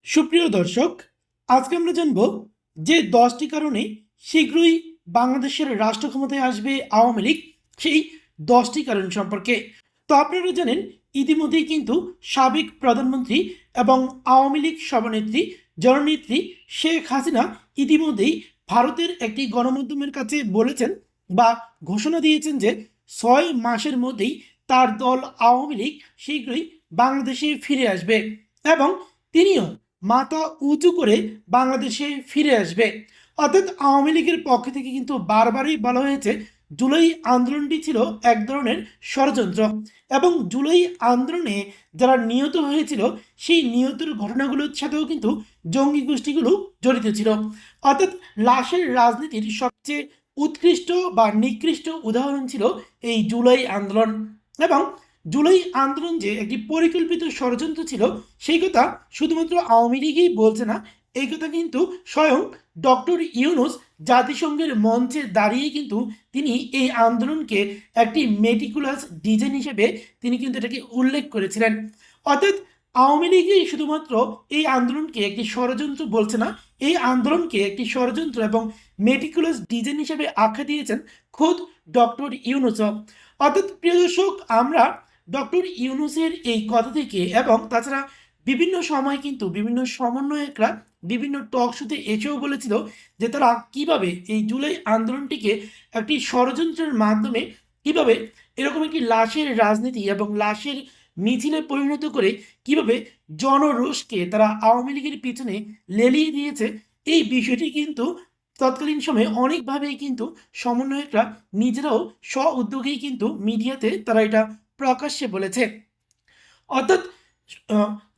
সুপ্রিয় দর্শক, আজকে আমরা জানব যে 10টি কারণে শীঘ্রই বাংলাদেশের রাষ্ট্র ক্ষমতায় আসবে আওয়ামী লীগ, সেই 10টি কারণ সম্পর্কে। তো আপনারা জানেন, ইতিমধ্যেই কিন্তু সাবেক প্রধানমন্ত্রী এবং আওয়ামী লীগ সভানেত্রী জননেত্রী শেখ হাসিনা ইতিমধ্যেই ভারতের একটি গণমাধ্যমের কাছে বলেছেন বা ঘোষণা দিয়েছেন যে 6 মাসের মধ্যেই তার দল আওয়ামী লীগ শীঘ্রই বাংলাদেশে ফিরে আসবে এবং তিনিও মাথা উঁচু করে বাংলাদেশে ফিরে আসবে। অর্থাৎ আওয়ামী লীগের পক্ষ থেকে কিন্তু বারবারই বলা হয়েছে জুলাই আন্দোলনটি ছিল এক ধরনের ষড়যন্ত্র এবং জুলাই আন্দোলনে যারা নিহত হয়েছিল সেই নিহতের ঘটনাগুলোর সাথেও কিন্তু জঙ্গি গোষ্ঠীগুলো জড়িত ছিল। অর্থাৎ লাশের রাজনীতির সবচেয়ে উৎকৃষ্ট বা নিকৃষ্ট উদাহরণ ছিল এই জুলাই আন্দোলন। এবং জুলাই আন্দোলন যে একটি পরিকল্পিত ষড়যন্ত্র ছিল সেই কথা শুধুমাত্র আওয়ামী লীগই বলছে না, এই কথা কিন্তু স্বয়ং ডক্টর ইউনূস জাতিসংঘের মঞ্চে দাঁড়িয়ে কিন্তু তিনি এই আন্দোলনকে একটি মেটিকুলাস ডিজাইন হিসেবে তিনি কিন্তু এটাকে উল্লেখ করেছিলেন। অর্থাৎ আওয়ামী লীগই শুধুমাত্র এই আন্দোলনকে একটি ষড়যন্ত্র বলছে না, এই আন্দোলনকে একটি ষড়যন্ত্র এবং মেটিকুলাস ডিজাইন হিসেবে আখ্যা দিয়েছেন খোদ ডক্টর ইউনূস। অর্থাৎ প্রিয় দর্শক, আমরা ডক্টর ইউনূসের এই কথা থেকে এবং তাছাড়া বিভিন্ন সময় কিন্তু বিভিন্ন সমন্বয়করা বিভিন্ন টক শোতে এসেও বলেছিল যে তারা কিভাবে এই জুলাই আন্দোলনটিকে একটি ষড়যন্ত্রের মাধ্যমে কিভাবে এরকম একটি লাশের রাজনীতি এবং লাশের মিছিলে পরিণত করে কিভাবে জনরোষকে তারা আওয়ামী লীগের পিছনে লেলিয়ে দিয়েছে। এই বিষয়টি কিন্তু তৎকালীন সময়ে অনেকভাবেই কিন্তু সমন্বয়করা নিজেরাও স্ব উদ্যোগেই কিন্তু মিডিয়াতে তারা এটা প্রকাশ্যে বলেছে। অর্থাৎ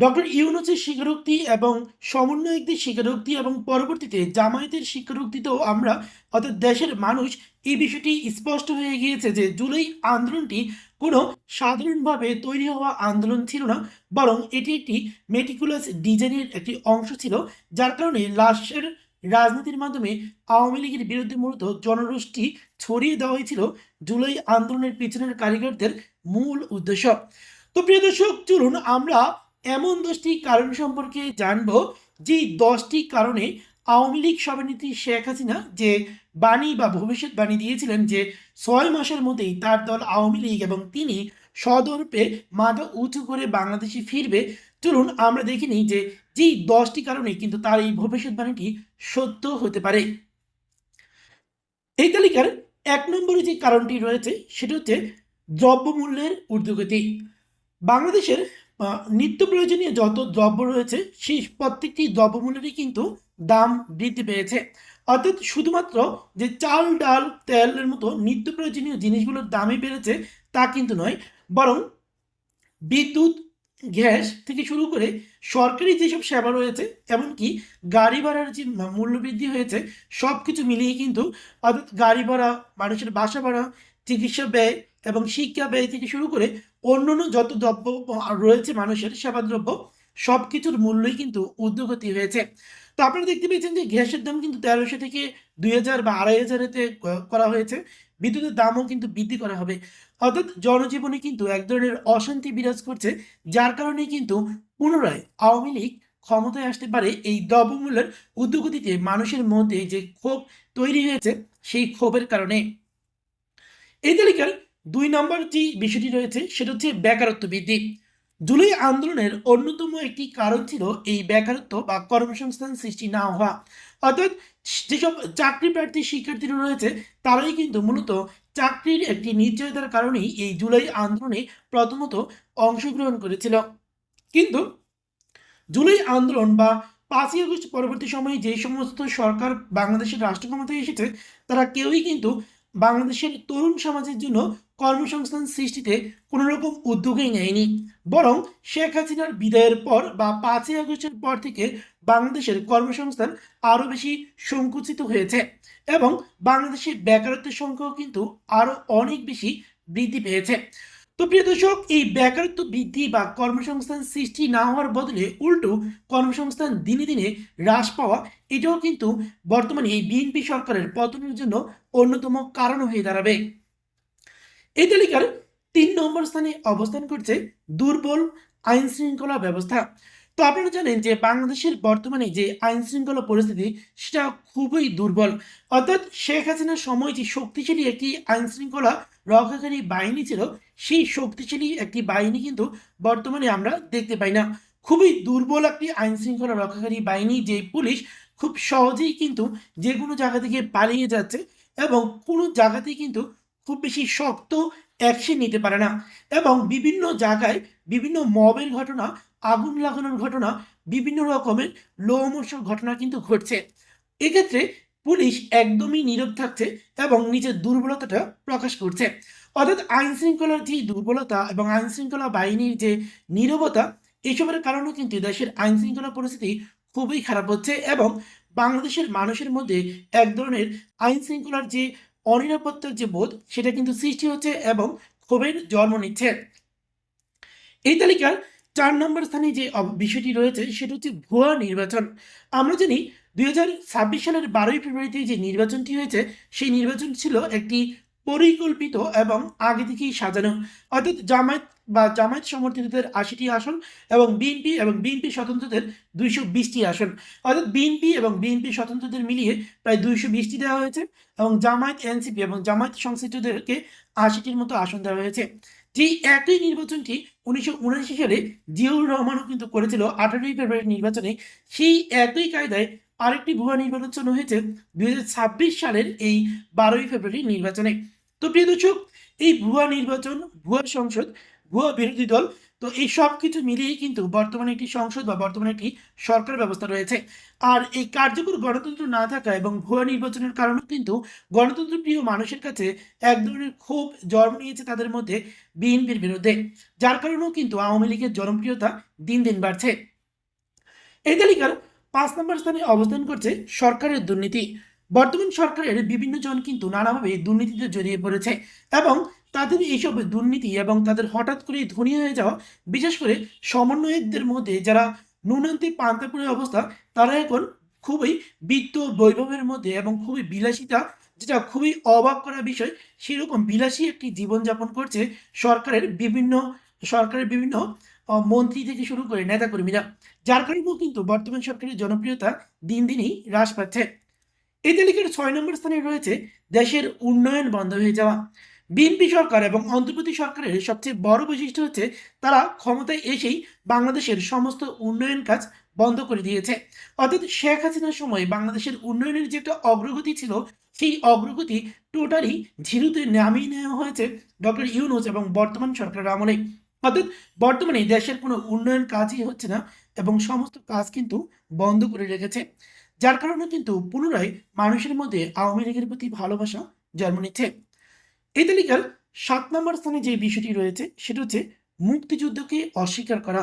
ডক্টর ইউনূসের স্বীকারোক্তি এবং সমন্বয়কদের স্বীকারোক্তি এবং পরবর্তীতে জামায়াতের স্বীকারোক্তিতেও আমরা অর্থাৎ দেশের মানুষ এই বিষয়টি স্পষ্ট হয়ে গিয়েছে যে জুলাই আন্দোলনটি কোনো সাধারণভাবে তৈরি হওয়া আন্দোলন ছিল না, বরং এটি একটি মেটিকুলাস ডিজাইনের একটি অংশ ছিল, যার কারণে লাশের রাজনীতির মাধ্যমে আওয়ামী লীগের বিরুদ্ধে মূলত জনরোষটি ছড়িয়ে দেওয়া হয়েছিল জুলাই আন্দোলনের পিছনের কারিগরদের মূল উদ্দেশ্য। তো প্রিয় দর্শক, চলুন আমরা এমন 10টি কারণ সম্পর্কে জানব যে 10টি কারণে আওয়ামী লীগ সভানেত্রী শেখ হাসিনা যে বাণী বা ভবিষ্যৎবাণী দিয়েছিলেন যে 6 মাসের মধ্যেই তার দল আওয়ামী লীগ এবং তিনি সদর্পে মাথা উঁচু করে বাংলাদেশে ফিরবে। চলুন আমরা দেখে নিই যে যেই 10টি কারণে কিন্তু তার এই ভবিষ্যৎবাণীটি সত্য হতে পারে। এই তালিকার 1 নম্বরে যে কারণটি রয়েছে সেটা হচ্ছে দ্রব্যমূল্যের ঊর্ধ্বগতি। বাংলাদেশের নিত্য প্রয়োজনীয় যত দ্রব্য রয়েছে সেই প্রত্যেকটি দ্রব্যমূল্যেরই কিন্তু দাম বৃদ্ধি পেয়েছে। অর্থাৎ শুধুমাত্র যে চাল ডাল তেলের মতো নিত্য প্রয়োজনীয় জিনিসগুলোর দামই বেড়েছে তা কিন্তু নয়, বরং বিদ্যুৎ, গ্যাস থেকে শুরু করে সরকারি যেসব সেবা রয়েছে, এমনকি গাড়ি ভাড়ার যে মূল্য বৃদ্ধি হয়েছে, সব কিছু মিলিয়ে কিন্তু অর্থাৎ গাড়ি ভাড়া, মানুষের বাসা ভাড়া, চিকিৎসা ব্যয় এবং শিক্ষা ব্যয় থেকে শুরু করে অন্যান্য যত দ্রব্য রয়েছে মানুষের সেবা দ্রব্য, সব কিছুর মূল্যই কিন্তু ঊর্ধ্বগতি হয়েছে। তো আপনারা দেখতে পেয়েছেন যে গ্যাসের দাম কিন্তু 1300 থেকে 2000 বা 2500-এতে করা হয়েছে। বিদ্যুতের দামও কিন্তু বৃদ্ধি করা হবে। অর্থাৎ জনজীবনে কিন্তু এক ধরনের অশান্তি বিরাজ করছে, যার কারণে কিন্তু পুনরায় আওয়ামী লীগ ক্ষমতায় আসতে পারে এই দ্রব্যমূল্যের ঊর্ধ্বগতিতে মানুষের মধ্যে যে ক্ষোভ তৈরি হয়েছে সেই ক্ষোভের কারণে। এই তালিকার 2 নম্বর যে বিষয়টি রয়েছে সেটা হচ্ছে বেকারত্ব বৃদ্ধি। জুলাই আন্দোলনের অন্যতম একটি কারণ ছিল এই বেকারত্ব বা কর্মসংস্থান সৃষ্টি না হওয়া। অর্থাৎ যেসব চাকরি প্রার্থী শিক্ষার্থীরা রয়েছে তারাই কিন্তু মূলত চাকরির একটি নিশ্চয়তার কারণেই এই জুলাই আন্দোলনে প্রথমত অংশগ্রহণ করেছিল। কিন্তু জুলাই আন্দোলন বা 5ই আগস্ট পরবর্তী সময়ে যে সমস্ত সরকার বাংলাদেশের রাষ্ট্র ক্ষমতায় এসেছে তারা কেউই কিন্তু বাংলাদেশের তরুণ সমাজের জন্য কর্মসংস্থান সৃষ্টিতে কোনো রকম উদ্যোগই নেয়নি, বরং শেখ হাসিনার বিদায়ের পর বা 5ই আগস্টের পর থেকে বাংলাদেশের কর্মসংস্থান আরও বেশি সংকুচিত হয়েছে এবং বাংলাদেশের বেকারত্বের সংখ্যাও কিন্তু আরও অনেক বেশি বৃদ্ধি পেয়েছে। তো প্রিয় দর্শক, এই বেকারত্ব বৃদ্ধি বা কর্মসংস্থান সৃষ্টি না হওয়ার বদলে উল্টো কর্মসংস্থান দিনে দিনে হ্রাস পাওয়া, এটাও কিন্তু বর্তমানে এই বিএনপি সরকারের পতনের জন্য অন্যতম কারণ হয়ে দাঁড়াবে। এই তালিকার 3 নম্বর স্থানে অবস্থান করছে দুর্বল আইন শৃঙ্খলা ব্যবস্থা। তো আপনারা জানেন যে বাংলাদেশের বর্তমানে যে আইন শৃঙ্খলা পরিস্থিতি সেটা খুবই দুর্বল। অর্থাৎ শেখ হাসিনার সময় যে শক্তিশালী একটি আইন শৃঙ্খলা রক্ষাকারী বাহিনী ছিল, সেই শক্তিশালী একটি বাহিনী কিন্তু বর্তমানে আমরা দেখতে পাই না। খুবই দুর্বল একটি আইন শৃঙ্খলা রক্ষাকারী বাহিনী, যে পুলিশ খুব সহজেই কিন্তু যেকোনো জায়গা থেকে পালিয়ে যাচ্ছে এবং কোনো জায়গাতেই কিন্তু খুব বেশি শক্ত অ্যাকশন নিতে পারে না, এবং বিভিন্ন জায়গায় বিভিন্ন মবের ঘটনা, আগুন লাগানোর ঘটনা, বিভিন্ন রকমের লোমহর্ষক ঘটনা কিন্তু ঘটছে। এক্ষেত্রে পুলিশ একদমই নীরব থাকছে এবং নিজের দুর্বলতাটা প্রকাশ করছে। অর্থাৎ আইন শৃঙ্খলার যে দুর্বলতা এবং আইন শৃঙ্খলা বাহিনীর যে নীরবতা, এসবের কারণেও কিন্তু দেশের আইন শৃঙ্খলা পরিস্থিতি খুবই খারাপ হচ্ছে এবং বাংলাদেশের মানুষের মধ্যে এক ধরনের আইন শৃঙ্খলার যে অনিরাপত্তার যে বোধ, সেটা কিন্তু সৃষ্টি হচ্ছে এবং ক্ষোভের জন্ম নিচ্ছে। এই তালিকার ৪ নম্বর স্থানে যে বিষয়টি রয়েছে সেটা হচ্ছে ভুয়া নির্বাচন। আমরা জানি ২০২৬ সালের ১২ই ফেব্রুয়ারিতে যে নির্বাচনটি হয়েছে, সেই নির্বাচন ছিল একটি পরিকল্পিত এবং আগে থেকেই সাজানো। অর্থাৎ জামায়াত সমর্থিতদের ৮০টি আসন এবং বিএনপি স্বতন্ত্রদের ২২০টি আসন। অর্থাৎ বিএনপি এবং বিএনপি স্বতন্ত্রদের মিলিয়ে প্রায় ২২০টি দেওয়া হয়েছে এবং জামায়াত, এনসিপি এবং জামায়াত সংশ্লিষ্টদেরকে ৮০টির মতো আসন দেওয়া হয়েছে। যেই একই নির্বাচনটি ১৯৭৯ সালে জিয়াউর রহমানও কিন্তু করেছিল ১৮ই ফেব্রুয়ারি নির্বাচনে, সেই একই কায়দায় আরেকটি ভুয়া নির্বাচন হয়েছে ২০২৬ সালের এই ১২ই ফেব্রুয়ারি নির্বাচনে। তো প্রিয় দর্শক, এই ভুয়া নির্বাচন, ভুয়া সংসদ, ভুয়া বিরোধী দল, তো এই সব কিছু মিলিয়েই কিন্তু বর্তমানে একটি সংসদ বা বর্তমানে একটি সরকার ব্যবস্থা রয়েছে। আর এই কার্যকর গণতন্ত্র না থাকা এবং ভুয়া নির্বাচনের কারণেও কিন্তু গণতন্ত্রপ্রিয় মানুষের কাছে এক ধরনের ক্ষোভ জন্ম নিয়েছে তাদের মধ্যে বিএনপির বিরুদ্ধে, যার কারণেও কিন্তু আওয়ামী লীগের জনপ্রিয়তা দিন দিন বাড়ছে। এই তালিকার ৫ নম্বর স্থানে অবস্থান করছে সরকারের দুর্নীতি। বর্তমান সরকারের বিভিন্ন জন কিন্তু নানাভাবে দুর্নীতিতে জড়িয়ে পড়েছে এবং তাদের এইসব দুর্নীতি এবং তাদের হঠাৎ করেই ধনী হয়ে যাওয়া, বিশেষ করে সমন্বয়কদের মধ্যে যারা নুনান্তে পান্তাপুরের অবস্থা, তারা এখন খুবই বিত্ত বৈভবের মধ্যে এবং খুবই বিলাসিতা, যেটা খুবই অবাক করা বিষয়, সেরকম বিলাসী একটি জীবনযাপন করছে সরকারের বিভিন্ন মন্ত্রী থেকে শুরু করে নেতাকর্মীরা, যার কারণেও কিন্তু বর্তমান সরকারের জনপ্রিয়তা দিন দিনই হ্রাস পাচ্ছে। এই তালিকার ৬ নম্বর স্থানে রয়েছে দেশের উন্নয়ন বন্ধ হয়ে যাওয়া। বিএনপি সরকার এবং অন্তর্বর্তী সরকারের সবচেয়ে বড় বৈশিষ্ট্য হচ্ছে তারা ক্ষমতায় এসেই বাংলাদেশের সমস্ত উন্নয়ন কাজ বন্ধ করে দিয়েছে। অর্থাৎ শেখ হাসিনার সময় বাংলাদেশের উন্নয়নের যে একটা অগ্রগতি ছিল, সেই অগ্রগতি টোটালি ঝিরুতে নামিয়ে নেওয়া হয়েছে ডক্টর ইউনূস এবং বর্তমান সরকারের আমলে। অর্থাৎ বর্তমানে দেশের কোনো উন্নয়ন কাজই হচ্ছে না এবং সমস্ত কাজ কিন্তু বন্ধ করে রেখেছে, যার কারণে কিন্তু পুনরায় মানুষের মধ্যে আওয়ামী লীগের প্রতি ভালোবাসা জন্ম নিচ্ছে। এই তালিকার ৭ নম্বর স্থানে যে বিষয়টি রয়েছে সেটা হচ্ছে মুক্তিযুদ্ধকে অস্বীকার করা।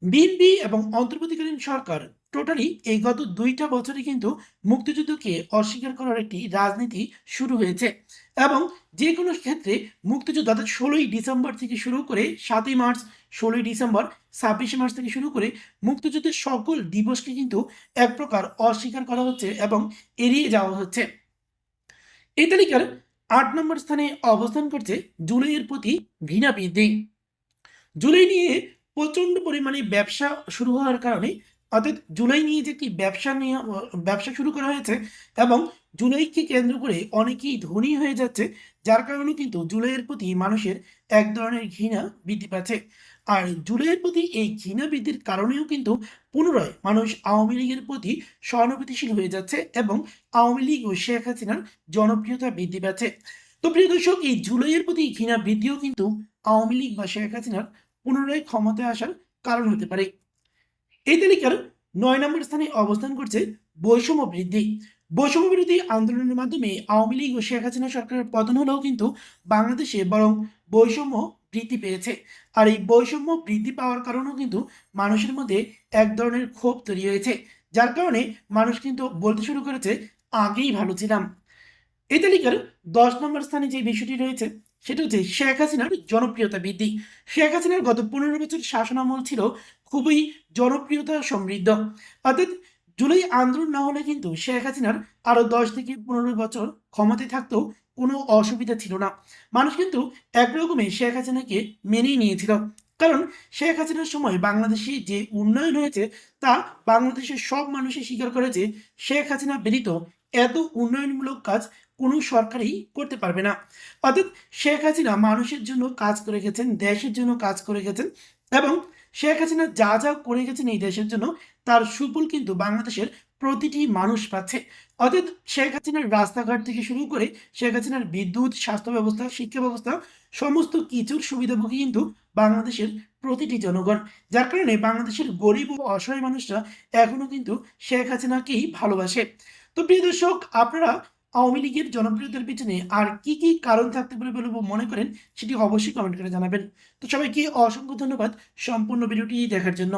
বিএনপি এবং অন্তর্বর্তীকালীন সরকার টোটালি এই গত ২টা বছরে কিন্তু মুক্তিযুদ্ধকে অস্বীকার করার একটি রাজনীতি শুরু হয়েছে এবং যে কোনো ক্ষেত্রে মুক্তিযুদ্ধ, অর্থাৎ ১৬ই ডিসেম্বর থেকে শুরু করে ৭ই মার্চ, ১৬ই ডিসেম্বর, ২৬শে মার্চ থেকে শুরু করে মুক্তিযুদ্ধের সকল দিবসকে কিন্তু এক প্রকার অস্বীকার করা হচ্ছে এবং এড়িয়ে যাওয়া হচ্ছে। এই তালিকার ৮ নম্বর স্থানে অবস্থান করছে জুলাইয়ের প্রতি ঘৃণা বৃদ্ধি। জুলাই নিয়ে প্রচণ্ড পরিমাণে ব্যবসা শুরু হওয়ার কারণে, অর্থাৎ জুলাই নিয়ে যে একটি ব্যবসা শুরু করা হয়েছে এবং জুলাইকে কেন্দ্র করে অনেকেই ধনী হয়ে যাচ্ছে, যার কারণে কিন্তু জুলাইয়ের প্রতি মানুষের এক ধরনের ঘৃণা বৃদ্ধি পাচ্ছে। আর জুলাইয়ের প্রতি এই ঘৃণা বৃদ্ধির কারণেও কিন্তু পুনরায় মানুষ আওয়ামী লীগের প্রতি সহানুভূতিশীল হয়ে যাচ্ছে এবং আওয়ামী লীগ ও শেখ হাসিনার জনপ্রিয়তা বৃদ্ধি পাচ্ছে। তো প্রিয় দর্শক, এই জুলাইয়ের প্রতি ঘৃণা বৃদ্ধিও কিন্তু আওয়ামী লীগ বা শেখ হাসিনার পুনরায় ক্ষমতায় আসার কারণ হতে পারে। এই তালিকার ৯ নম্বর স্থানে অবস্থান করছে বৈষম্য বৃদ্ধি। বৈষম্য বিরোধী আন্দোলনের মাধ্যমে আওয়ামী লীগ ও শেখ হাসিনা সরকারের পতন হলেও কিন্তু বাংলাদেশে বরং বৈষম্য বৃদ্ধি পেয়েছে। আর এই বৈষম্য বৃদ্ধি পাওয়ার কারণেও কিন্তু মানুষের মধ্যে এক ধরনের ক্ষোভ তৈরি হয়েছে, যার কারণে মানুষ কিন্তু বলতে শুরু করেছে আগেই ভালো ছিলাম। এই তালিকার ১০ নম্বর স্থানে যে বিষয়টি রয়েছে সেটা হচ্ছে শেখ হাসিনার জনপ্রিয়তা বৃদ্ধি। শেখ হাসিনার গত ১৫ বছর শাসনামল ছিল খুবই জনপ্রিয়তা সমৃদ্ধ। অর্থাৎ জুলাই আন্দোলন না হলে কিন্তু শেখ হাসিনার আরও ১০ থেকে ১৫ বছর ক্ষমতায় থাকতেও কোনো অসুবিধা ছিল না। মানুষ কিন্তু একরকমে শেখ হাসিনাকে মেনেই নিয়েছিল। কারণ শেখ হাসিনার সময় বাংলাদেশে যে উন্নয়ন হয়েছে তা বাংলাদেশের সব মানুষই স্বীকার করে যে শেখ হাসিনা ব্যতীত এত উন্নয়নমূলক কাজ কোনো সরকারই করতে পারবে না। অর্থাৎ শেখ হাসিনা মানুষের জন্য কাজ করে গেছেন, দেশের জন্য কাজ করে গেছেন এবং শেখ হাসিনা যা যা করে গেছেন এই দেশের জন্য তার সুফল কিন্তু বাংলাদেশের প্রতিটি মানুষ পাচ্ছে। অর্থাৎ শেখ হাসিনার রাস্তাঘাট থেকে শুরু করে শেখ হাসিনার বিদ্যুৎ, স্বাস্থ্য ব্যবস্থা, শিক্ষা ব্যবস্থা সমস্ত কিছুর সুবিধাভোগী কিন্তু বাংলাদেশের প্রতিটি জনগণ। যার কারণে বাংলাদেশের গরিব ও অসহায় মানুষরা এখনো কিন্তু শেখ হাসিনাকেই ভালোবাসে। তো প্রিয় দর্শক, আপনারা আওয়ামী লীগের জনপ্রিয়তার পিছনে আর কি, কি কারণ থাকতে পারে বলে মনে করেন সেটি অবশ্যই কমেন্ট করে জানাবেন। তো সবাইকে অসংখ্য ধন্যবাদ সম্পূর্ণ ভিডিওটি দেখার জন্য।